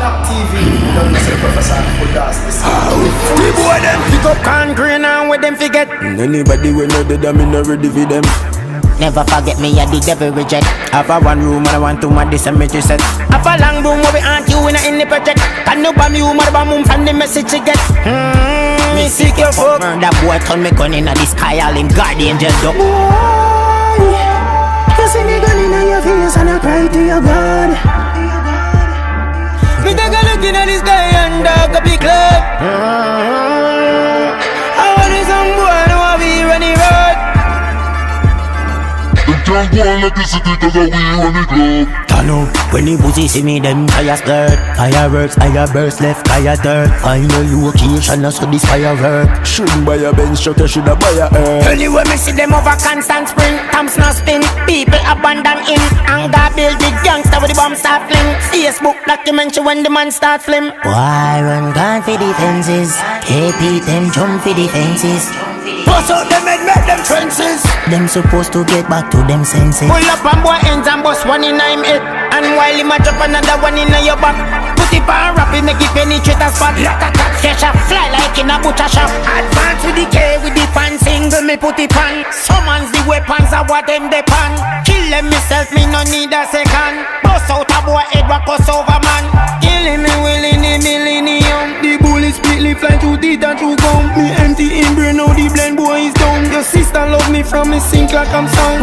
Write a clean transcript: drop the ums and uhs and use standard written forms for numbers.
Black TV. Don't listen to Professor Budas. The boy them pick up concrete and where them forget. Anybody we know that I'm in ready for them. Never forget me, I the devil reject. Have a one room and I want to my cemetery set. Have a long room where we aren't you in the project. Can no bomb you, mother bomb from the message you get. Me sick your fuck. That boy turn me gun in the sky, all him guardian just up. You see me gun in your face and I cry to your God. Me take a look in the sky and dog up the club. I want some boy, I know I be running road. Can't go on like this because we run the club. Tano, when the pussy see me, them fire skirt. Fireworks, fire burst, left fire dirt. Final location, so this firework. Shouldn't buy a Benz truck, I shoulda buy a earth. Anyway, me see them over constant spring. Thumbs not spin, people abandon in. Anger build the gangster with the bomb start fling. Facebook documentary when the man start flim. Why run gun for defenses? KP them jump for defenses. Bust out them and make them trenches. Them supposed to get back to them senses. Pull up and boy ends and bust one in I'm it. And while him a drop another one in your back. Put it on rap, it make it penetrate a spot. Fresh up, fly like in a butcher shop. Advance with the K, with the pan single, me put it on. Summons the weapons of what them they pan. Kill them myself, me no need a second. Bust out a boy head, walk us over man. Killing me will in the millennium. The bullets split, fly through teeth and through gum. Me empty in brain, now the blend boy is down. Your sister love me from me sink like I'm sung.